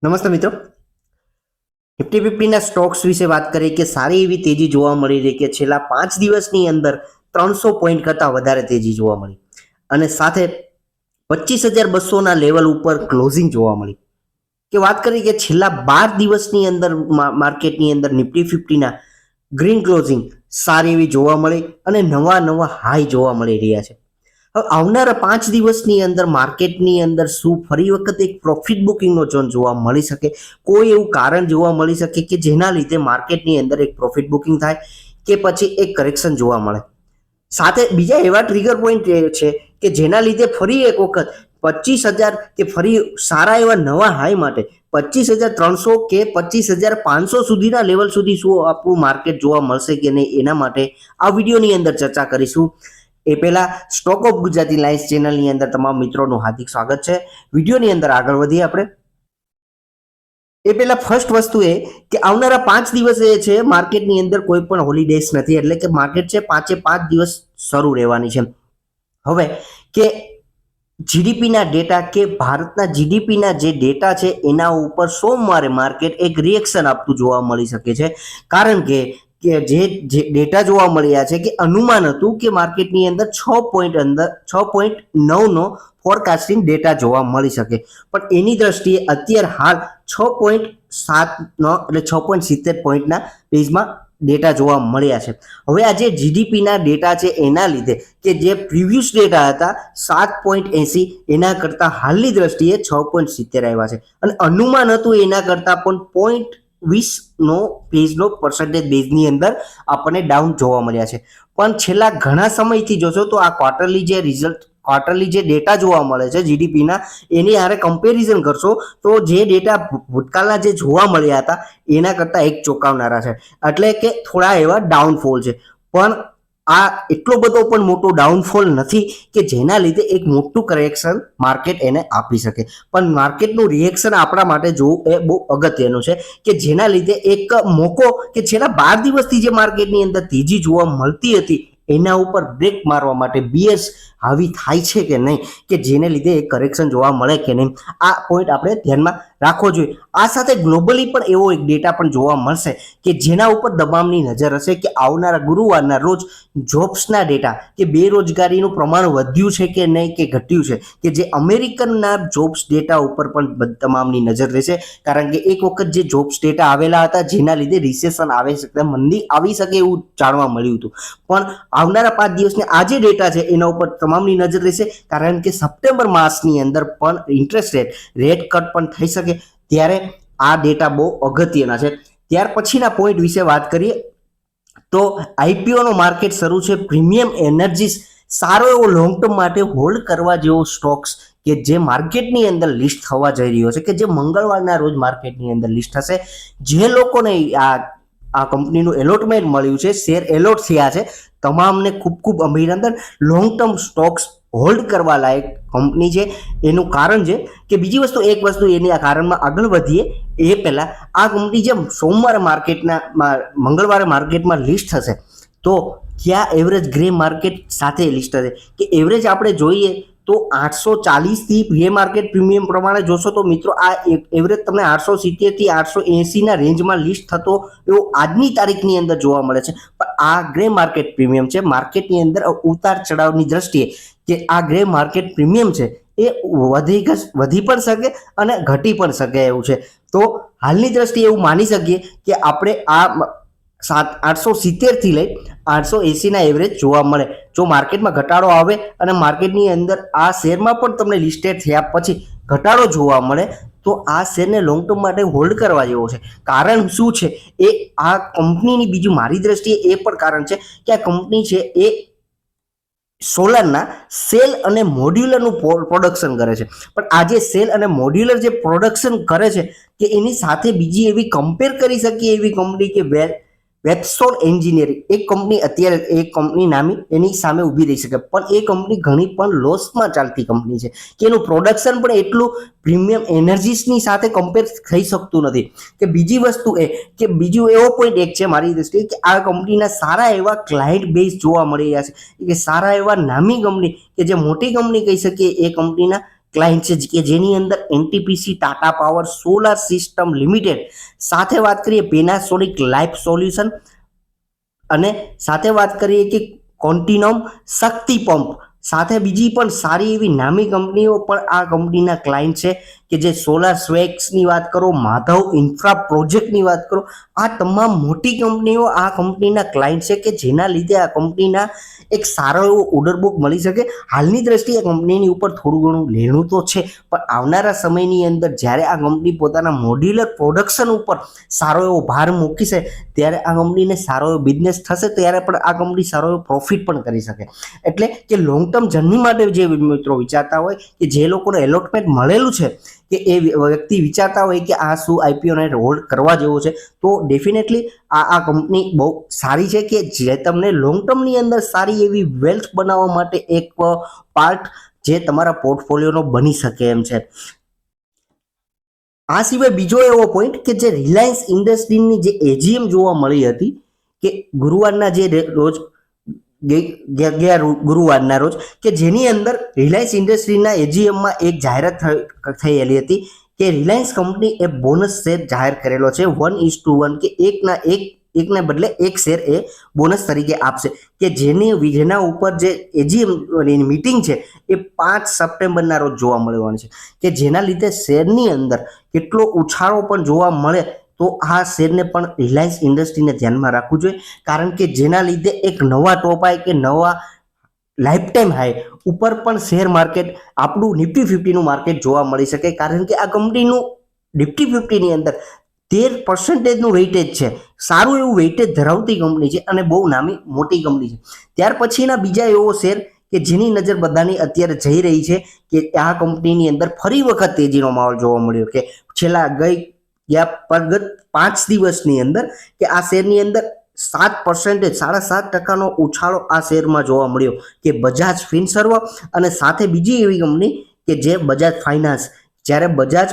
નમસ્તે મિત્રો, Nifty ફિફ્ટીના Stokes વિશે વાત કરીએ કે સારી એવી તેજી જોવા મળી રહી કે છેલ્લા 5 દિવસની અંદર 300 પોઈન્ટ કરતાં વધારે તેજી જોવા મળી અને સાથે 25,200ના લેવલ ઉપર ક્લોઝિંગ જોવા મળી. કે વાત કરીએ કે છેલ્લા 12 દિવસની અંદર માર્કેટની અંદર નિફ્ટી ફિફ્ટીના ગ્રીન ક્લોઝિંગ સારી એવી જોવા મળી અને નવા હાઈ જોવા મળી રહ્યા છે. હવે આવનારા 5 દિવસની અંદર માર્કેટની અંદર શું ફરી વખત એક પ્રોફિટ બુકિંગનો ઝોન જોવા મળી શકે, કોઈ એવું કારણ જોવા મળી શકે કે જેના લીધે માર્કેટની અંદર એક પ્રોફિટ બુકિંગ થાય કે પછી એક કરેક્શન જોવા મળે. સાથે બીજા એવા ટ્રિગર પોઈન્ટ છે કે જેના લીધે ફરી એક વખત 25,000 કે ફરી સારા એવા નવા હાઈ માટે 25,300 કે 25,500 સુધીના લેવલ સુધી શું આપણું માર્કેટ જોવા મળશે કે નહીં, એના માટે આ વિડીયોની અંદર ચર્ચા કરીશું. એ પહેલા સ્ટોક ઓફ ગુજરાતી લાઇન્સ ચેનલની અંદર તમામ મિત્રોનું હાર્દિક સ્વાગત છે. વિડીયોની અંદર આગળ વધીએ આપણે. એ પહેલા ફર્સ્ટ વસ્તુ એ કે આવનારા 5 દિવસ એ છે માર્કેટની અંદર કોઈ પણ હોલિડેઝ નથી, એટલે કે માર્કેટ છે 5 દિવસ શરૂ રહેવાની છે. હવે કે જીડીપીના ડેટા કે ભારતના જીડીપીના જે ડેટા છે એના ઉપર સોમવારે માર્કેટ એક રિએક્શન આપતું જોવા મળી શકે છે, કારણ કે જે ડેટા જોવા મળ્યા છે કે અનુમાન હતું કે માર્કેટની અંદર 6.9નો ફોરકાસ્ટિંગ ડેટા જોવા મળી શકે, પણ એની દ્રષ્ટિએ અત્યારે હાલ 6.7નો એટલે 6.70 પોઈન્ટના પેજમાં ડેટા જોવા મળ્યા છે. હવે આ જે જીડીપીના ડેટા છે એના લીધે કે જે પ્રીવિયસ ડેટા હતા 7.80 એના કરતાં હાલની દ્રષ્ટિએ 6.70 આવ્યા છે અને અનુમાન હતું એના કરતાં પણ 0.20નો પેજનો પર્સન્ટેજ બેઝની અંદર આપણને ડાઉન જોવા મળ્યા છે. પણ છેલ્લા ઘણા સમયથી જોશો તો આ ક્વાર્ટરલી જે ડેટા જોવા મળે છે જીડીપીના, એની હારે કમ્પેરિઝન કરશો તો જે ડેટા ભૂતકાળના જે જોવા મળ્યા હતા એના કરતાં એક ચોંકાવનારા છે, એટલે કે થોડા એવા ડાઉનફોલ છે. પણ આ એટલો બધો પણ મોટો ડાઉનફોલ નથી કે જેના લીધે એક મોટું કરેક્શન માર્કેટ એને આપી શકે, પણ માર્કેટનું રિએક્શન આપણા માટે જોવું એ બહુ અગત્યનું છે કે જેના લીધે એક મોકો કે છેલ્લા 12 દિવસથી જે માર્કેટની અંદર તેજી જોવા મળતી હતી એના ઉપર બ્રેક મારવા માટે બીએસ હાવી થાય છે કે નહીં, કે જેને લીધે એક કરેક્શન જોવા મળે કે નહીં, આ પોઈન્ટ આપણે ધ્યાનમાં રાખવો જોઈએ. આ સાથે ગ્લોબલી પણ એવો એક ડેટા પણ જોવા મળશે કે જેના ઉપર તમામની નજર હશે કે આવનારા ગુરુવારના રોજ જોબ્સના ડેટા કે બેરોજગારીનું પ્રમાણ વધ્યું છે કે નહીં કે ઘટ્યું છે, કે જે અમેરિકનના જોબ્સ ડેટા ઉપર પણ તમામની નજર રહેશે, કારણ કે એક વખત જે જોબ્સ ડેટા આવેલા હતા જેના લીધે રિસેશન આવી શકે, મંદી આવી શકે એવું જાણવા મળ્યું હતું. પણ આવનારા 5 દિવસને આ જે ડેટા છે એના ઉપર તમામની નજર રહેશે, કારણ કે સપ્ટેમ્બર માસની અંદર પણ ઇન્ટરેસ્ટ રેટ કટ પણ થઈ શકે, ત્યારે આ ડેટા બહુ અગત્યના છે. ત્યાર પછીના પોઈન્ટ વિશે વાત કરીએ તો આઈપીઓનો માર્કેટ શરૂ છે. પ્રીમિયમ એનર્જીસ સારો એવો લોંગ ટર્મ માટે હોલ્ડ કરવા જેવો સ્ટોક્સ કે જે માર્કેટની અંદર લિસ્ટ થવા જઈ રહ્યો છે, કે જે મંગળવારના રોજ માર્કેટની અંદર લિસ્ટ થશે. જે લોકોને આ કંપનીનું એલોટમેન્ટ મળ્યું છે, શેર એલોટ થયા છે, તમામને ખૂબ અભિનંદન. લોંગ ટર્મ સ્ટોક્સ હોલ્ડ કરવા લાયક કંપની છે. એનું કારણ છે કે બીજી વસ્તુ એની આ કારણમાં આગળ વધીએ એ પહેલા આ કંપની જે સોમવારે મંગળવારે માર્કેટમાં લિસ્ટ થશે તો ક્યાં એવરેજ ગ્રે માર્કેટ સાથે લિસ્ટ થશે, કે એવરેજ આપણે જોઈએ તો 840થી ગ્રે માર્કેટ પ્રીમિયમ પ્રમાણે જોશો તો મિત્રો આ એવરેજ તમને 870થી 880ના રેન્જમાં લિસ્ટ થતો એવો આજની તારીખની અંદર જોવા મળે છે. પણ આ ગ્રે માર્કેટ પ્રીમિયમ છે. માર્કેટની અંદર ઉતાર ચઢાવની દ્રષ્ટિએ કે આ ગ્રે માર્કેટ પ્રીમિયમ છે એ વધી પણ શકે અને ઘટી પણ શકે એવું છે. તો હાલની દ્રષ્ટિએ એવું માની શકીએ કે આપણે આ 870થી લઈ 880ના એવરેજ જોવા મળે. જો માર્કેટમાં ઘટાડો આવે અને માર્કેટની અંદર આ શેરમાં પણ તમને લિસ્ટેડ થયા પછી ઘટાડો જોવા મળે તો આ શેરને લોંગ ટર્મ માટે હોલ્ડ કરવા જેવો છે. કારણ શું છે એ આ કંપનીની બીજું મારી દ્રષ્ટિએ એ પણ કારણ છે કે આ કંપની છે એ સોલારના સેલ અને મોડ્યુલરનું પ્રોડક્શન કરે છે. પણ આ જે સેલ અને મોડ્યુલર જે પ્રોડક્શન કરે છે કે એની સાથે બીજી એવી કમ્પેર કરી શકીએ એવી કંપની કે વેબસોલ એન્જિનિયરિંગ, એક કંપની અત્યારે એક કંપની નામી એની સામે ઊભી રહી શકે, પણ એ કંપની ઘણી પણ લોસમાં ચાલતી કંપની છે કે એનું પ્રોડક્શન પણ એટલું પ્રીમિયમ એનર્જીસની સાથે કમ્પેર થઈ શકતું નથી. કે બીજી વસ્તુ એ કે બીજું એવો પોઈન્ટ એક છે મારી દ્રષ્ટિએ કે આ કંપનીના સારા એવા ક્લાયન્ટ બેઝ જોવા મળી રહ્યા છે, કે સારા એવા નામી કંપની કે જે મોટી કંપની કહી શકીએ એ કંપનીના ક્લાયન્ટ છે કે જેની અંદર NTPC, Tata power, solar system limited, સાથે વાત કરીએ પેનાસોનિક લાઈફ સોલ્યુશન, અને સાથે વાત કરીએ કે કોન્ટિનોમ, શક્તિ પંપ, સાથે બીજી પણ સારી એવી નામી કંપનીઓ પણ આ કંપનીના ક્લાયન્ટ છે કે જે સોલાર સ્વેક્સની વાત કરો, માધવ ઇન્ફ્રા પ્રોજેક્ટની વાત કરો, આ તમામ મોટી કંપનીઓ આ કંપનીના ક્લાયન્ટ છે કે જેના લીધે આ કંપનીના એક સારો એવો ઓર્ડર બુક મળી શકે. હાલની દ્રષ્ટિએ કંપનીની ઉપર થોડું ઘણું લેણું તો છે, પણ આવનારા સમયની અંદર જ્યારે આ કંપની પોતાના મોડ્યુલર પ્રોડક્શન ઉપર સારો એવો ભાર મૂકી છે ત્યારે આ કંપનીને સારો એવો બિઝનેસ થશે, ત્યારે પણ આ કંપની સારો એવો પ્રોફિટ પણ કરી શકે. એટલે કે લોંગ ટર્મ જર્ની માટે જે મિત્રો વિચારતા હોય કે જે લોકોને એલોટમેન્ટ મળેલું છે કે એ વ્યક્તિ વિચારતા હોય કે આ શું આઈપીઓને હોલ્ડ કરવા જેવો છે, તો ડેફિનેટલી આ કંપની બહુ સારી છે કે જે તમને લોંગ ટર્મની અંદર સારી એવી વેલ્થ બનાવવા માટે એક પાર્ટ જે તમારા પોર્ટફોલિયોનો બની શકે એમ છે. આ સિવાય બીજો એવો પોઈન્ટ કે જે રિલાયન્સ ઇન્ડસ્ટ્રીની જે એજીએમ જોવા મળી હતી કે ગુરુવારના જે રોજ ગુરુવારના રોજ કે જેની અંદર રિલાયન્સ ઇન્ડસ્ટ્રીના એજીએમમાં એક જાહેરાત થયેલી હતી કે રિલાયન્સ કંપની એ બોનસ શેર જાહેર કરેલો છે 1:1 કે એકના બદલે એક શેર એ બોનસ તરીકે આપશે કે જેના ઉપર જે એજીએમ મીટિંગ છે એ 5 સપ્ટેમ્બરના રોજ જોવા મળવાની છે કે જેના લીધે શેરની અંદર કેટલો ઉછાળો પણ જોવા મળે, તો આ શેરને પણ રિલાયન્સ ઇન્ડસ્ટ્રીને ધ્યાનમાં રાખવું જોઈએ, કારણ કે જેના લીધે એક નવા ટોપ હાઈ કે નવા લાઈફ ટાઈમ હાઈ ઉપર પણ શેર માર્કેટ આપણું નિફ્ટી 50નું માર્કેટ જોવા મળી શકે, કારણ કે આ કંપનીનું નિફ્ટી 50ની અંદર 13% વેઇટેજ છે. સારું એવું વેઇટેજ ધરાવતી કંપની છે અને બહુ નામી મોટી કંપની છે. ત્યાર પછીના બીજા એવો શેર કે જેની નજર બધાની અત્યારે જઈ રહી છે કે આ કંપનીની અંદર ફરી વખત તેજીનો માહોલ જોવા મળ્યો કે છેલ્લા પરગત 5 દિવસની અંદર કે આ શેરની અંદર 7%, 7.5% ઉછાળો આ શેરમાં જોવા મળ્યો કે બજાજ ફિનસર્વ અને સાથે બીજી એવી કંપની કે જે બજાજ ફાઇનાન્સ, જ્યારે બજાજ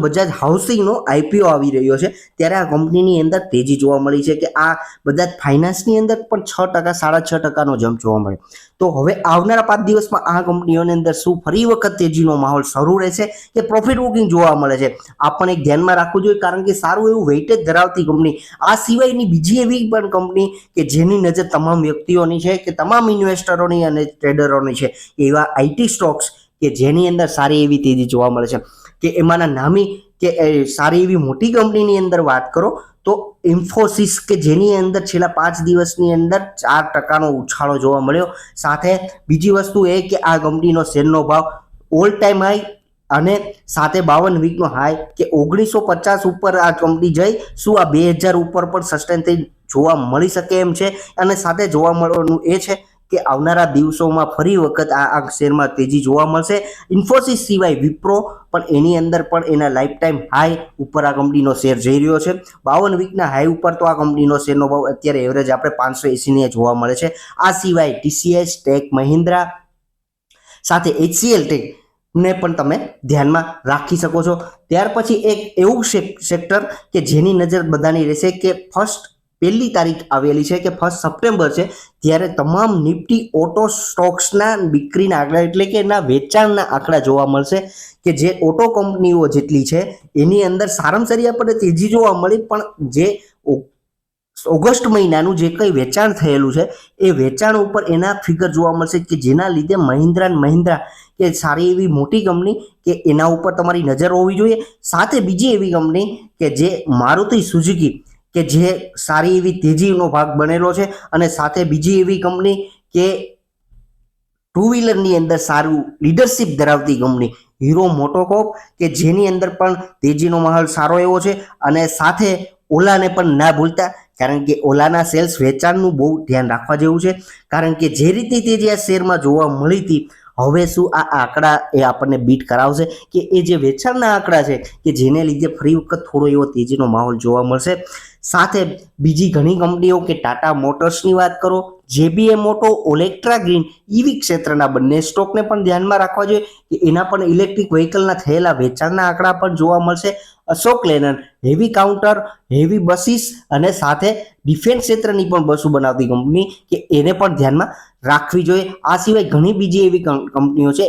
બજાજ હાઉસિંગનો આઈપીઓ આવી રહ્યો છે ત્યારે આ કંપનીની અંદર તેજી જોવા મળી છે કે આ બજાજ ફાઇનાન્સની અંદર પણ 6%, 6.5%નો જમ્પ જોવા મળે. તો હવે આવનારા 5 દિવસમાં આ કંપનીઓની અંદર શું ફરી વખત તેજીનો માહોલ શરૂ રહેશે કે પ્રોફિટ બુકિંગ જોવા મળે છે, આ પણ એક ધ્યાનમાં રાખવું જોઈએ, કારણ કે સારું એવું વેઇટેજ ધરાવતી કંપની. આ સિવાયની બીજી એવી પણ કંપની કે જેની નજર તમામ વ્યક્તિઓની છે કે તમામ ઇન્વેસ્ટરોની અને ટ્રેડરોની છે, એવા આઈટી સ્ટોક્સ કે જેની અંદર સારી એવી તેજી જોવા મળે છે કે એમાંના નામી કે સારી એવી મોટી કંપનીની અંદર વાત કરો તો ઇન્ફોસિસ કે જેની અંદર છેલ્લા 5 દિવસની અંદર 4%નો ઉછાળો જોવા મળ્યો. સાથે બીજી વસ્તુ એ કે આ કંપનીનો શેરનો ભાવ ઓલ ટાઈમ હાઈ અને સાથે 52 વીકનો હાઈ કે 1950 ઉપર આ કંપની જઈ શું આ 2000 ઉપર પણ સસ્ટેન થઈ જોવા મળી શકે એમ છે. અને સાથે જોવા મળવાનું એ છે કે આવનારા દિવસોમાં ફરી વખત આ શેરમાં તેજી જોવા મળશે. ઇન્ફોસિસ સિવાય વિપ્રો પણ એની અંદર પણ એના લાઈફ ટાઈમ હાઈ ઉપર આ કંપનીનો શેર જઈ રહ્યો છે. 52 વીકના હાઈ ઉપર તો આ કંપનીનો શેરનો ભાવ અત્યારે એવરેજ આપણે 580 જોવા મળે છે. આ સિવાય TCS, ટેક મહિન્દ્રા સાથે HCL ટેક ને પણ તમે ધ્યાનમાં રાખી શકો છો. ત્યાર પછી એક એવું સેક્ટર કે જેની નજર બધાની રહેશે કે 1 તારીખ આવેલી છે કે 1 સપ્ટેમ્બર છે ત્યારે તમામ નિફ્ટી ઓટો સ્ટોક્સના વિક્રીના આંકડા એટલે કે એના વેચાણના આંકડા જોવા મળશે કે જે ઓટો કંપનીઓ જેટલી છે એની અંદર સારામાં સારી આપણને તેજી જોવા મળી, પણ જે ઓગસ્ટ મહિનાનું જે કંઈ વેચાણ થયેલું છે એ વેચાણ ઉપર એના ફિગર જોવા મળશે કે જેના લીધે મહિન્દ્રા કે સારી એવી મોટી કંપની કે એના ઉપર તમારી નજર હોવી જોઈએ. સાથે બીજી એવી કંપની કે જે મારુતિ સુઝુકી કે જે સારી એવી તેજીનો ભાગ બનેલો છે અને સાથે બીજી એવી કંપની કે ટુ વ્હીલરની અંદર સારું લીડરશિપ ધરાવતી કંપની હીરો મોટોકોર્પ કે જેની અંદર પણ તેજીનો માહોલ સારો એવો છે. અને સાથે ઓલાને પણ ના ભૂલતા, કારણ કે ઓલાના સેલ્સ વેચાણનું બહુ ધ્યાન રાખવા જેવું છે, કારણ કે જે રીતે તેજી આ શેરમાં જોવા મળી હતી હવે શું આ આંકડા એ આપણને બીટ કરાવશે કે એ જે વેચાણના આંકડા છે કે જેને લીધે ફરી વખત થોડો એવો તેજીનો માહોલ જોવા મળશે. સાથે બીજી ઘણી કંપનીઓ કે ટાટા મોટર્સની વાત કરો JBM મોટો, ઓલેક્ટ્રા ગ્રીન ઈવી ક્ષેત્રના બંને સ્ટોકને પણ ધ્યાનમાં રાખવા જોઈએ કે એના પણ ઇલેક્ટ્રિક વ્હીકલના થયેલા વેચાણના આંકડા પણ જોવા મળશે. Ashok Leyland heavy counter, heavy buses અને સાથે ડિફેન્સ ક્ષેત્રની પણ બસો બનાવતી કંપની કે એને પણ ધ્યાનમાં રાખવી જોઈએ. આ સિવાય ઘણી બીજી એવી કંપનીઓ છે,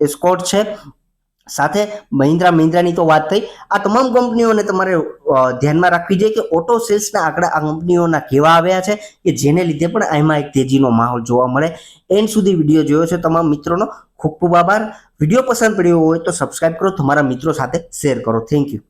એસ્કોર્ટ છે, સાથે મહિન્દ્રાની તો વાત થઈ. આ તમામ કંપનીઓને તમારે ધ્યાનમાં રાખવી જોઈએ કે ઓટો સેલ્સના આંકડા આ કંપનીઓના કેવા આવ્યા છે કે જેને લીધે પણ એમાં એક તેજીનો માહોલ જોવા મળે. એન્ડ સુધી વિડીયો જોયો છે તમામ મિત્રોનો ખૂબ ખૂબ આભાર. વિડીયો પસંદ પડ્યો હોય તો સબસ્ક્રાઇબ કરો, તમારા મિત્રો સાથે શેર કરો. Thank you.